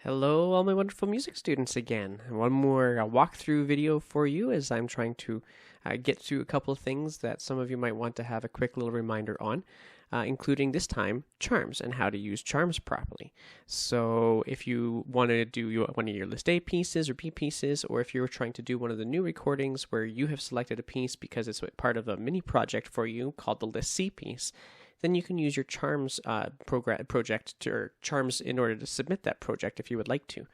Hello, all my wonderful music students again. One more walkthrough video for you as I'm trying to get through a couple of things that some of you might want to have a quick little reminder on, including this time charms and how to use charms properly. So if you want to do one of your List A pieces or B pieces, or if you're trying to do one of the new recordings where you have selected a piece because it's part of a mini project for you called the List C piece, then you can use your charms project or charms in order to submit that project if you would like to.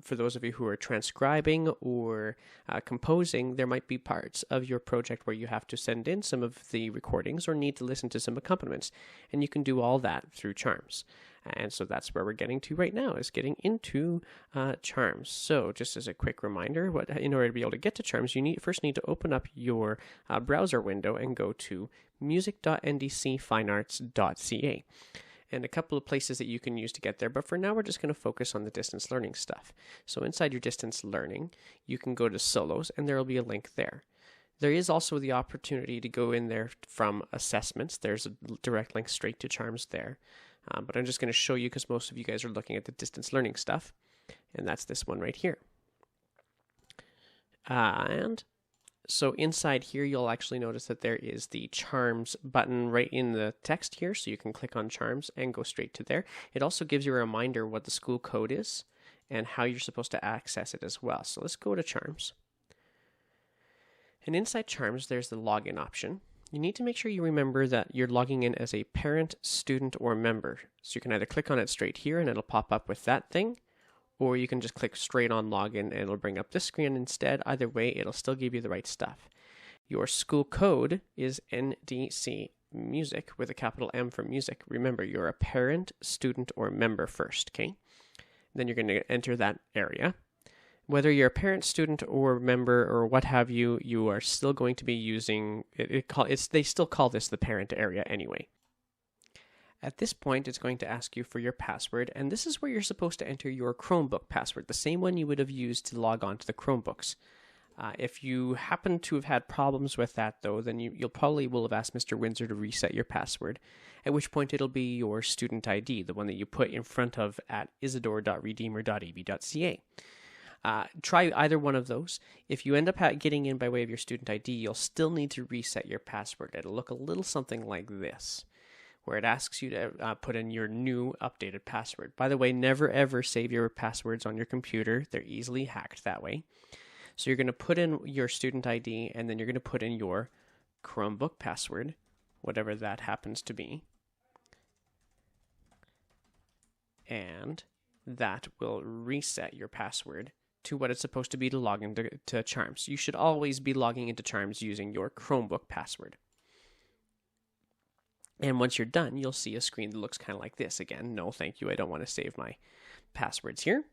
For those of you who are transcribing or composing, there might be parts of your project where you have to send in some of the recordings or need to listen to some accompaniments, and you can do all that through charms. And so that's where we're getting to right now, is getting into charms. So just as a quick reminder, in order to be able to get to charms, you first need to open up your browser window and go to music.ndcfinearts.ca. And a couple of places that you can use to get there. But for now, we're just going to focus on the distance learning stuff. So inside your distance learning, you can go to solos, and there will be a link there. There is also the opportunity to go in there from assessments. There's a direct link straight to charms there. But I'm just going to show you because most of you guys are looking at the distance learning stuff. And that's this one right here. And so inside here, you'll actually notice that there is the charms button right in the text here. So you can click on charms and go straight to there. It also gives you a reminder what the school code is and how you're supposed to access it as well. So let's go to charms. And inside charms, there's the login option. You need to make sure you remember that you're logging in as a parent, student, or member. So you can either click on it straight here and it'll pop up with that thing, or you can just click straight on login and it'll bring up this screen instead. Either way, it'll still give you the right stuff. Your school code is NDC Music with a capital M for music. Remember, you're a parent, student, or member first, okay? Then you're going to enter that area. Whether you're a parent, student, or member, or what have you, you are still going to be using they still call this the parent area anyway. At this point, it's going to ask you for your password, and this is where you're supposed to enter your Chromebook password, the same one you would have used to log on to the Chromebooks. If you happen to have had problems with that, though, then you'll probably will have asked Mr. Windsor to reset your password, at which point it'll be your student ID, the one that you put in front of at isidore.redeemer.ab.ca. Try either one of those. If you end up getting in by way of your student ID, you'll still need to reset your password. It'll look a little something like this, where it asks you to put in your new updated password. By the way, never ever save your passwords on your computer. They're easily hacked that way. So you're going to put in your student ID, and then you're going to put in your Chromebook password, whatever that happens to be. And that will reset your password to what it's supposed to be to log into Charms. You should always be logging into Charms using your Chromebook password. And once you're done, you'll see a screen that looks kind of like this. Again, no thank you, I don't want to save my passwords here.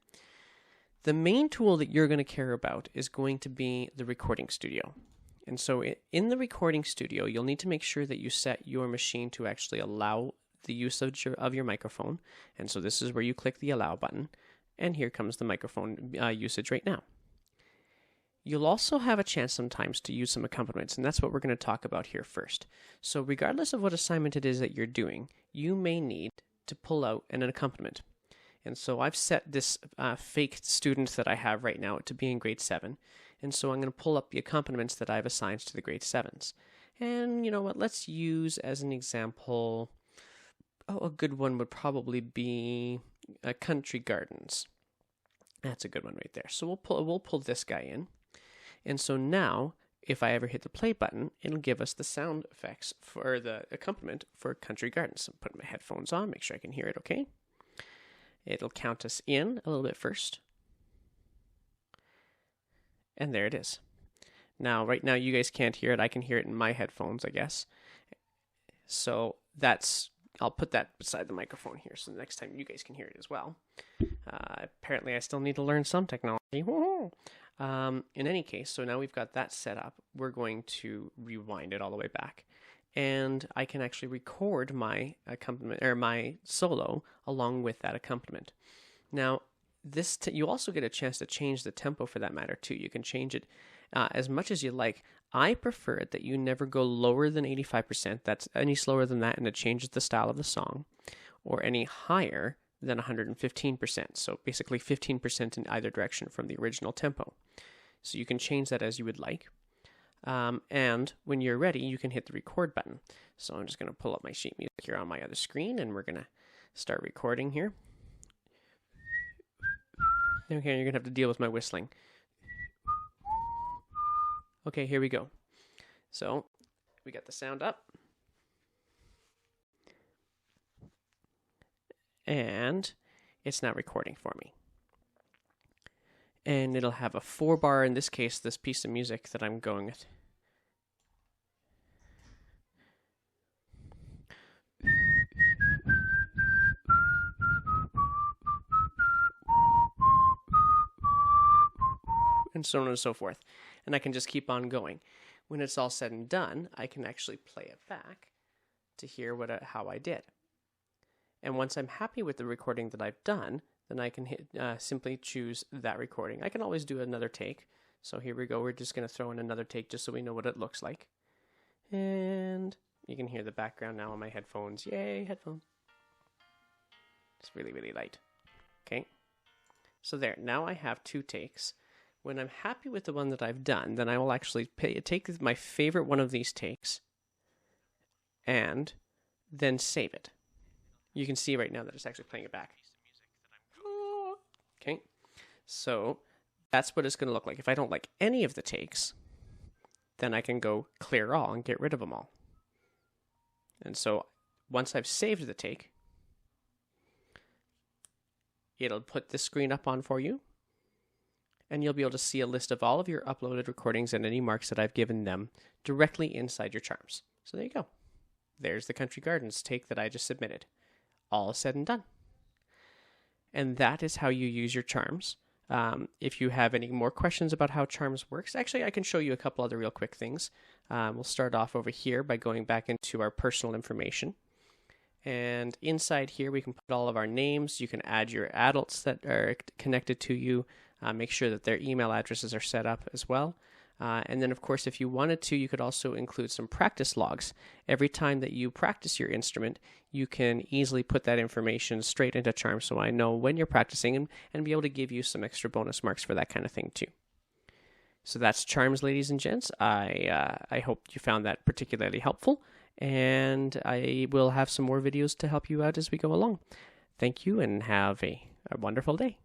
The main tool that you're going to care about is going to be the recording studio. And so in the recording studio, you'll need to make sure that you set your machine to actually allow the use of your microphone. And so this is where you click the allow button. And here comes the microphone usage right now. You'll also have a chance sometimes to use some accompaniments, and that's what we're going to talk about here first. So regardless of what assignment it is that you're doing, you may need to pull out an accompaniment. And so I've set this fake student that I have right now to be in grade 7. And so I'm going to pull up the accompaniments that I've assigned to the grade 7s. And you know what, let's use as an example, a good one would probably be Country Gardens. That's a good one right there. So we'll pull this guy in. And so now, if I ever hit the play button, it'll give us the sound effects for the accompaniment for Country Gardens. So put my headphones on, make sure I can hear it okay. It'll count us in a little bit first. And there it is. Now, right now, you guys can't hear it. I can hear it in my headphones, I guess. So I'll put that beside the microphone here so the next time you guys can hear it as well. Apparently, I still need to learn some technology. In any case, so now we've got that set up. We're going to rewind it all the way back. And I can actually record my accompaniment or my solo along with that accompaniment. Now, you also get a chance to change the tempo for that matter too. You can change it as much as you like. I prefer it that you never go lower than 85%. That's any slower than that, and it changes the style of the song, or any higher then 115%. So basically 15% in either direction from the original tempo. So you can change that as you would like. And when you're ready, you can hit the record button. So I'm just going to pull up my sheet music here on my other screen, and we're going to start recording here. Okay, you're going to have to deal with my whistling. Okay, here we go. So we got the sound up. And it's now recording for me. And it'll have a 4-bar, in this case, this piece of music that I'm going with. And so on and so forth. And I can just keep on going. When it's all said and done, I can actually play it back to hear how I did. And once I'm happy with the recording that I've done, then I can simply choose that recording. I can always do another take. So here we go. We're just going to throw in another take just so we know what it looks like. And you can hear the background now on my headphones. Yay, headphones. It's really, really light. Okay. So there. Now I have 2 takes. When I'm happy with the one that I've done, then I will actually take my favorite one of these takes and then save it. You can see right now that it's actually playing it back. Okay, so that's what it's going to look like. If I don't like any of the takes, then I can go clear all and get rid of them all. And so once I've saved the take, it'll put the screen up on for you, and you'll be able to see a list of all of your uploaded recordings and any marks that I've given them directly inside your charms. So there you go. There's the Country Gardens take that I just submitted. All said and done. And that is how you use your charms. If you have any more questions about how charms works, actually I can show you a couple other real quick things. We'll start off over here by going back into our personal information. And inside here we can put all of our names. You can add your adults that are connected to you. Make sure that their email addresses are set up as well. And then, of course, if you wanted to, you could also include some practice logs. Every time that you practice your instrument, you can easily put that information straight into Charms, so I know when you're practicing and be able to give you some extra bonus marks for that kind of thing too. So that's Charms, ladies and gents. I hope you found that particularly helpful, and I will have some more videos to help you out as we go along. Thank you, and have a wonderful day.